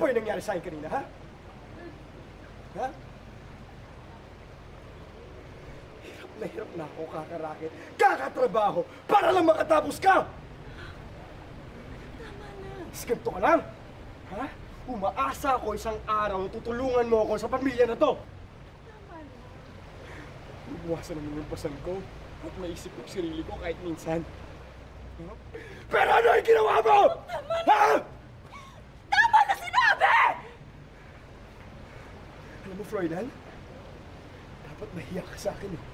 ba yung nangyari sa akin kanina, ha? Ha? Hirap na ako kakarakit, kakatrabaho, para lang makatapos ka! Tama na. Ganito ka lang, ha? Umaasa ako isang araw na tutulungan mo ako sa pamilya na to. Tama na. Iwasan naman yung pasan ko at maisip ko sarili ko kahit minsan. Pero ano yung ginawa mo? Tama na! Ha? Tama na sinabi! Alam mo, Froilan, dapat mahiya ka sa akin eh.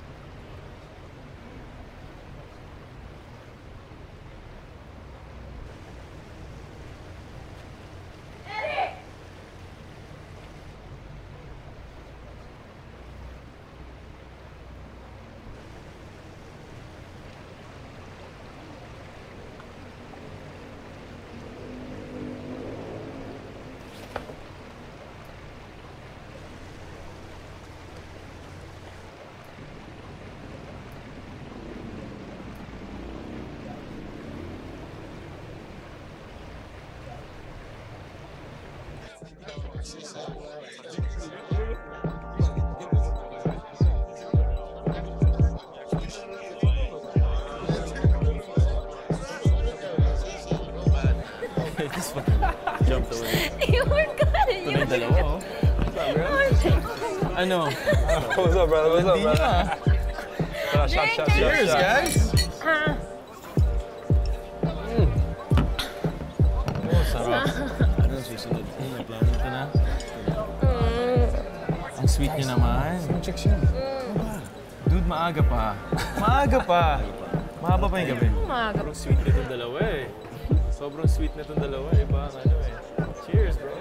This fucking jumped away. You were good. Ito na yung dalawa, oh. Ano? What's up, brother? What's up, Hindi brother? niya. Shot. Cheers, guys! Oh, sarap. Ano susunod? Nagplano ka na? Ang sweet niya naman. Checks yun. Dude, maaga pa. Maaga pa. Mahaba pa yung gabi. Umaga. Sobrang sweet na itong dalawa eh. Sobrang sweet na itong dalawa eh. Iba ang ano eh. Cheers, bro.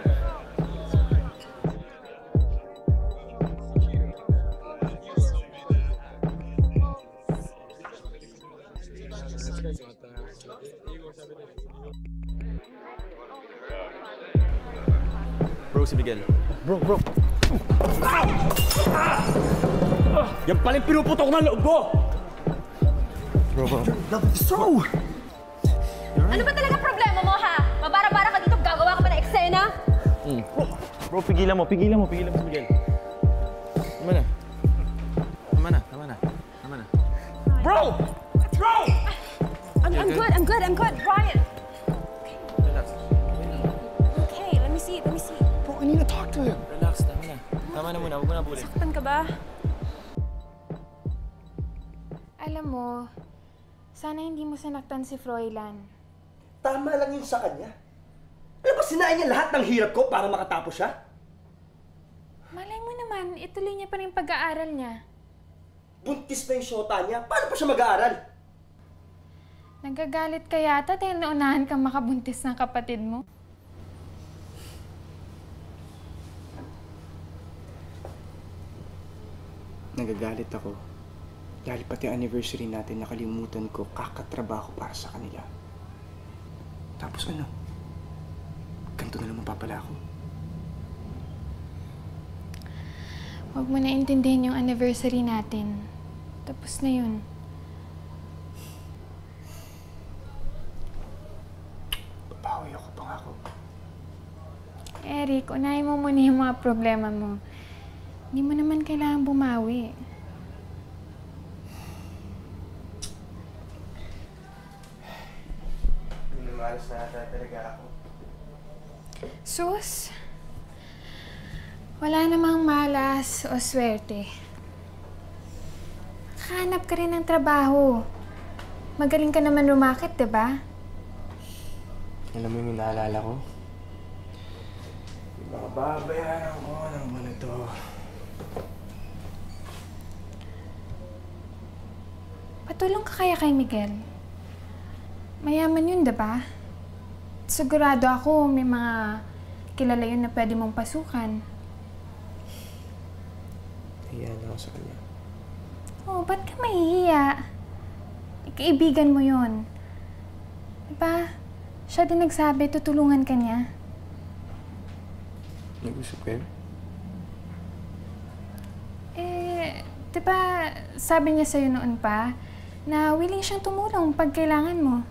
Bro, si Miguel. Bro. Yan pala yung pinuputok ng loob mo! Bro. Ano ba talaga problema mo, ha? Mabara-bara ka dito, gagawa ka pa ng eksena? Bro, pigilan mo si Miguel. Tama na. Bro! I'm good. Brian! Relax. Okay, let me see. Bro, I need to talk to him. Relax, tama na muna, huwag mo na bulin. Saktan ka ba? Alam mo, sana hindi mo sinaktan si Froilan. Tama lang yun sa kanya. Alam ba, sinain niya lahat ng hirap ko para makatapos siya? Malay mo naman, ituloy niya pa rin pag-aaral niya. Buntis na yung syota niya. Paano pa siya mag-aaral? Nagagalit ka yata dahil naunahan kang makabuntis ng kapatid mo. Nagagalit ako. Dahil pati anniversary natin nakalimutan ko kakatrabaho para sa kanila. Tapos ano? Ganito na naman papala ako. Huwag mo na intindihin yung anniversary natin. Tapos na yun. Babawi ako pangako. Eric, unahin mo muna yung mga problema mo. Hindi mo naman kailangan bumawi. Minamalas na ata talaga ako. Sus, wala namang malas o swerte. Hanap ka rin ng trabaho. Magaling ka naman rumakit, diba? Alam mo yung naalala ko? Baka babayaran ko ng ano to. Patulong ka kaya kay Miguel? Mayaman yun, diba? Sigurado ako may mga kilala yun na pwede mong pasukan. Hiyan ako sa kanya. Oh, ba't ka mahihiya? Kaibigan mo yun. Diba? Siya din nagsabi, tutulungan ka niya. Nag-usap kayo? Diba, sabi niya sa'yo noon pa, na willing siyang tumulong pag kailangan mo.